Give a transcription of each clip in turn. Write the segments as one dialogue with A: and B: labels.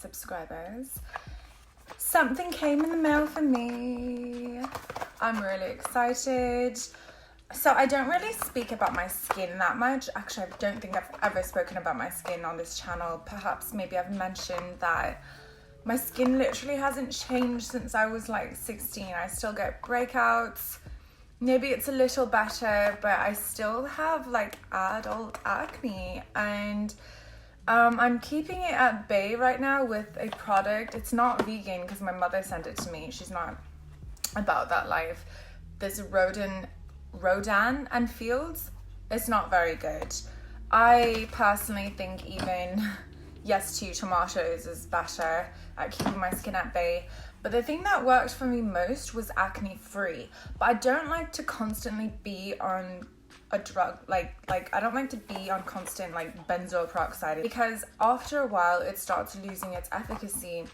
A: Subscribers, something came in the mail for me. I'm really excited. So I don't really speak about my skin that much. Actually, I don't think I've ever spoken about my skin on this channel. Perhaps maybe I've mentioned that my skin literally hasn't changed since I was like 16. I still get breakouts. Maybe it's a little better, but I still have like adult acne, and I'm keeping it at bay right now with a product. It's not vegan because my mother sent it to me. She's not about that life. There's a Rodan and Fields. It's not very good. I personally think even Yes to Tomatoes is better at keeping my skin at bay. But the thing that worked for me most was acne free. But I don't like to constantly be on a drug, like I don't like to be on constant like benzoyl peroxide, because after a while it starts losing its efficacy.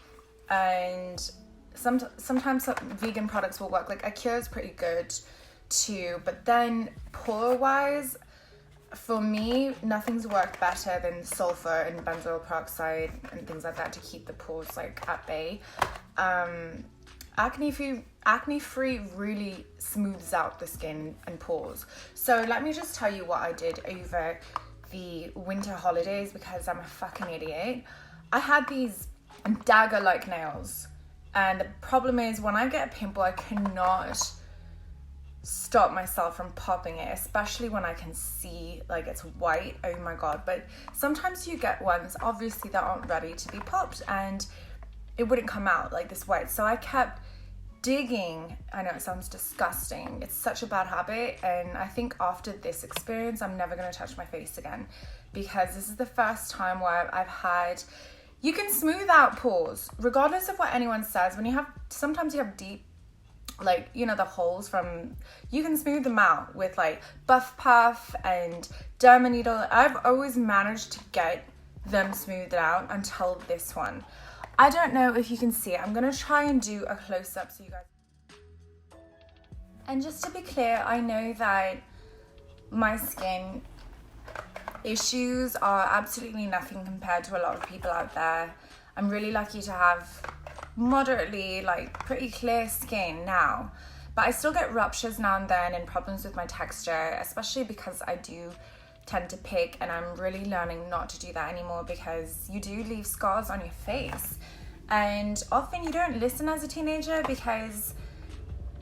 A: And sometimes some vegan products will work, like Acure is pretty good too, but then pore wise, for me, nothing's worked better than sulfur and benzoyl peroxide and things like that to keep the pores like at bay. Acne free really smooths out the skin and pores. So let me just tell you what I did over the winter holidays, because I'm a fucking idiot. I had these dagger-like nails, and the problem is when I get a pimple, I cannot stop myself from popping it, especially when I can see like it's white. Oh my god. But sometimes you get ones obviously that aren't ready to be popped, and it wouldn't come out like this white. So I kept digging. I know it sounds disgusting. It's such a bad habit, and I think after this experience I'm never going to touch my face again, because this is the first time where I've had, you can smooth out pores regardless of what anyone says. When you have, sometimes you have deep, like, you know, the holes from, you can smooth them out with like Buff Puff and Derma.NEEDLE. I've always managed to get them smoothed out until this one. I don't know if you can see it. I'm gonna try and do a close-up so you guys. And just to be clear, I know that my skin issues are absolutely nothing compared to a lot of people out there. I'm really lucky to have moderately, like, pretty clear skin now, but I still get ruptures now and then and problems with my texture, especially because I do tend to pick, and I'm really learning not to do that anymore, because you do leave scars on your face, and often you don't listen as a teenager because,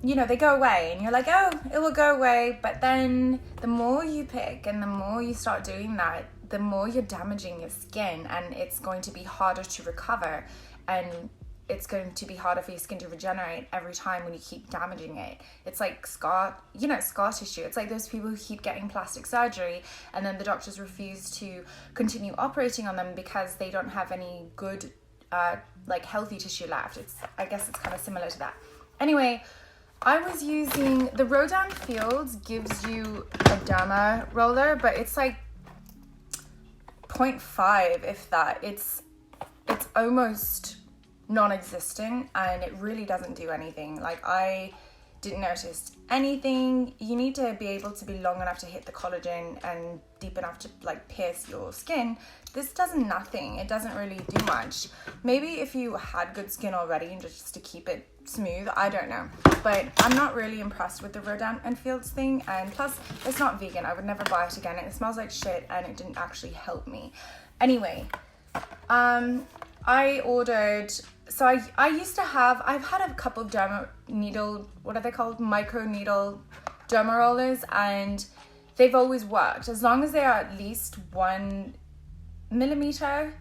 A: you know, they go away and you're like, oh, it will go away. But then the more you pick and the more you start doing that, the more you're damaging your skin, and it's going to be harder to recover, and it's going to be harder for your skin to regenerate every time when you keep damaging it. It's like scar tissue. It's like those people who keep getting plastic surgery and then the doctors refuse to continue operating on them because they don't have any good, like, healthy tissue left. I guess it's kind of similar to that. Anyway, I was using, the Rodan Fields gives you a derma roller, but it's like 0.5, if that. It's almost non-existent, and it really doesn't do anything. Like, I didn't notice anything. You need to be able to be long enough to hit the collagen and deep enough to like pierce your skin. This does nothing. It doesn't really do much. Maybe if you had good skin already and just to keep it smooth, I don't know. But I'm not really impressed with the Rodan and Fields thing, and plus it's not vegan. I would never buy it again. It smells like shit and it didn't actually help me. Anyway, I ordered, so I've had a couple of Derma.NEEDLE, what are they called? Micro needle derma rollers, and they've always worked as long as they are at least 1 millimeter,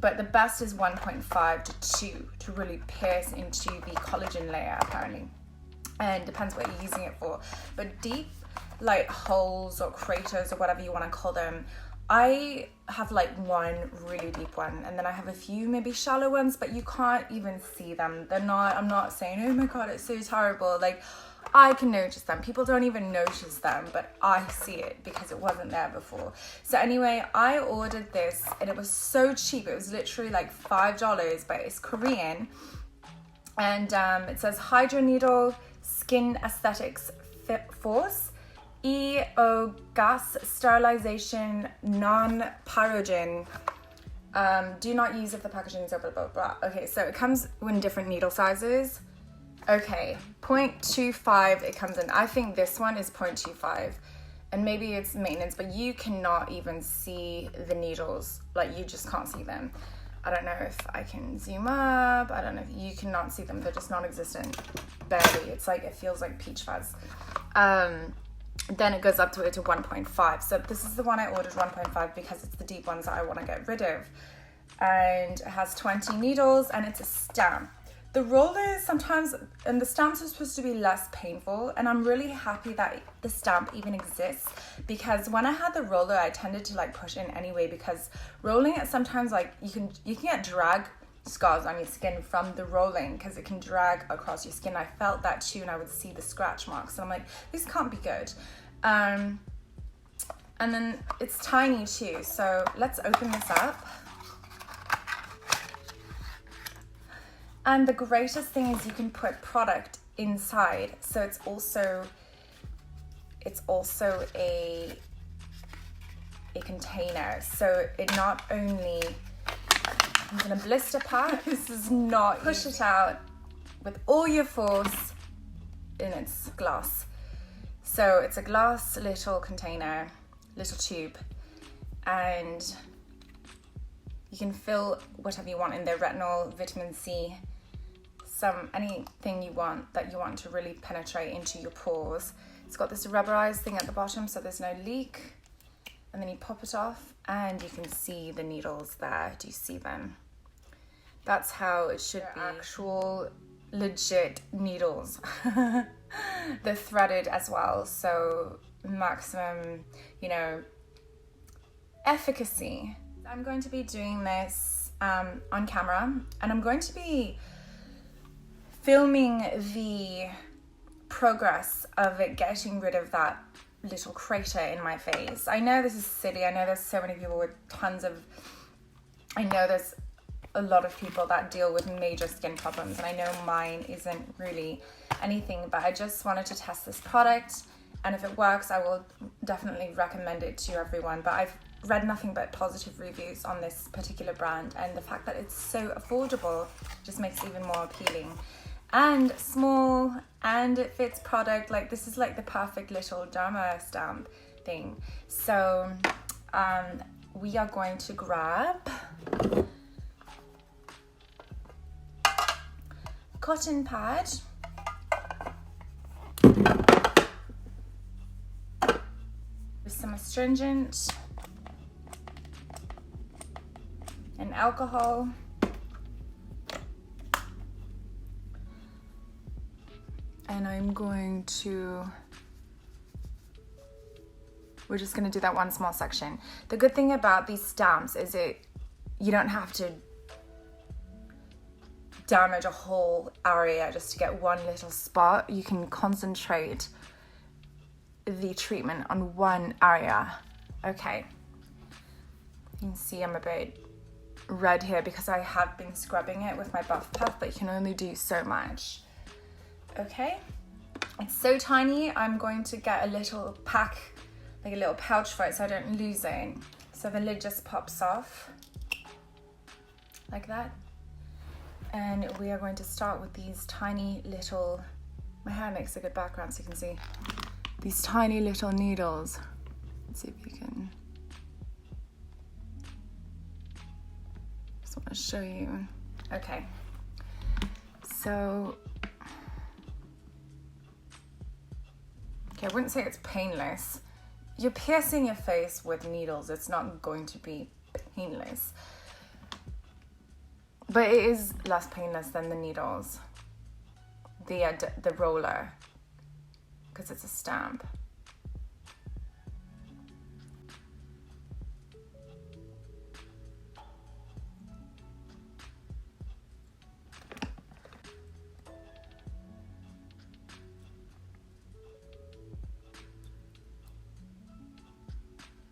A: but the best is 1.5 to 2 to really pierce into the collagen layer apparently, and depends what you're using it for. But deep like holes or craters or whatever you want to call them. I have like one really deep one, and then I have a few maybe shallow ones, but you can't even see them. They're not, I'm not saying, oh my God, it's so terrible. Like, I can notice them. People don't even notice them, but I see it because it wasn't there before. So anyway, I ordered this and it was so cheap. It was literally like $5, but it's Korean. And it says HYDRA.NEEDLE Skin Aesthetics Force. EO gas sterilization non-pyrogen. Do not use if the packaging is blah, blah, blah. Okay, so it comes in different needle sizes. Okay, 0.25 it comes in. I think this one is 0.25. And maybe it's maintenance, but you cannot even see the needles. Like, you just can't see them. I don't know if I can zoom up. I don't know if you cannot see them. They're just non-existent. Barely. It's like, it feels like peach fuzz. Then it goes up to 1.5. So this is the one I ordered 1.5 because it's the deep ones that I want to get rid of. And it has 20 needles and it's a stamp. The rollers sometimes, and the stamps are supposed to be less painful, and I'm really happy that the stamp even exists, because when I had the roller, I tended to like push in anyway, because rolling it sometimes, like you can get drag scars on your skin from the rolling, because it can drag across your skin. I felt that too, and I would see the scratch marks, and I'm like, this can't be good. And then it's tiny too, so let's open this up. And the greatest thing is you can put product inside. So it's also a container. So it not only comes in a blister pack, this is not, push it out with all your force, and it's glass. So it's a glass little container, little tube, and you can fill whatever you want in there, retinol, vitamin C, anything you want that you want to really penetrate into your pores. It's got this rubberized thing at the bottom so there's no leak, and then you pop it off and you can see the needles there. Do you see them? That's how it should be. Actual legit needles. They're threaded as well, so maximum, efficacy. I'm going to be doing this on camera, and I'm going to be filming the progress of it getting rid of that little crater in my face. I know this is silly. I know there's so many people with I know there's a lot of people that deal with major skin problems, and I know mine isn't really anything, but I just wanted to test this product, and if it works, I will definitely recommend it to everyone. But I've read nothing but positive reviews on this particular brand, and the fact that it's so affordable just makes it even more appealing. And small, and it fits product. Like, this is like the perfect little derma stamp thing. So we are going to grab cotton pad, with some astringent and alcohol. And we're just going to do that one small section. The good thing about these stamps is you don't have to damage a whole area just to get one little spot. You can concentrate the treatment on one area. Okay. You can see I'm a bit red here because I have been scrubbing it with my buff puff, but you can only do so much. Okay, it's so tiny. I'm going to get a little pack, like a little pouch for it, so I don't lose it. So the lid just pops off like that, and we are going to start with these tiny little, my hair makes a good background so you can see these tiny little needles. Let's see if you can, just want to show you. Okay, so I wouldn't say it's painless. You're piercing your face with needles. It's not going to be painless. But it is less painless than the needles. The roller. Because it's a stamp.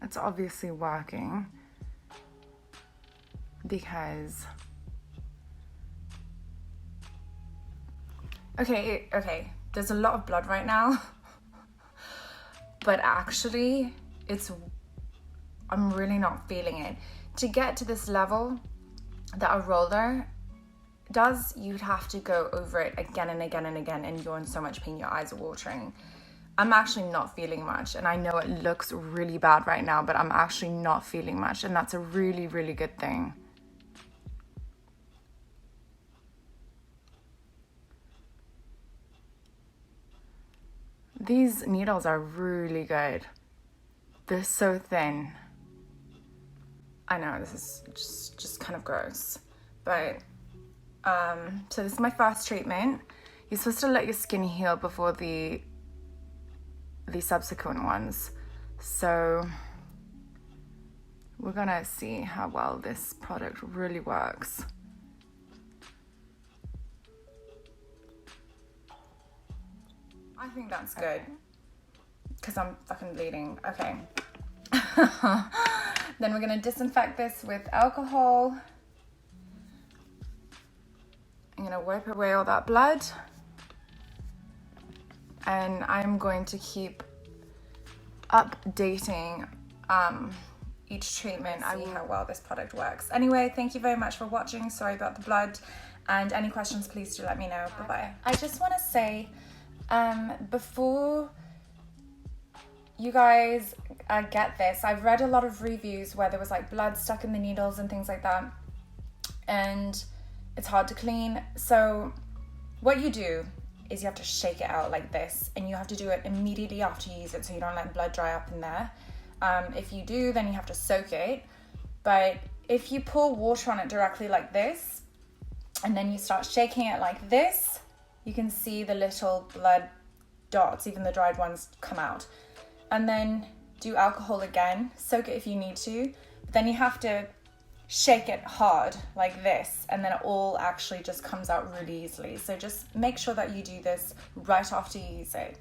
A: it's obviously working because okay, there's a lot of blood right now, but actually I'm really not feeling it. To get to this level that a roller does, you'd have to go over it again and again and again, and you're in so much pain, your eyes are watering. I'm actually not feeling much, and I know it looks really bad right now, but I'm actually not feeling much, and that's a really, really good thing. These needles are really good. They're so thin. I know this is just kind of gross, but so this is my first treatment. You're supposed to let your skin heal before the subsequent ones. So we're gonna see how well this product really works. I think that's good because I'm fucking bleeding. Okay. Then we're gonna disinfect this with alcohol. I'm gonna wipe away all that blood. And I'm going to keep updating each treatment. I will see how well this product works. Anyway, thank you very much for watching. Sorry about the blood. And any questions, please do let me know. Bye-bye. I just want to say, before you guys get this, I've read a lot of reviews where there was like blood stuck in the needles and things like that. And it's hard to clean. So what you do is you have to shake it out like this, and you have to do it immediately after you use it so you don't let blood dry up in there. If you do, then you have to soak it. But if you pour water on it directly like this, and then you start shaking it like this, you can see the little blood dots, even the dried ones, come out. And then do alcohol again, soak it if you need to, but then you have to shake it hard like this, and then it all actually just comes out really easily. So just make sure that you do this right after you use it.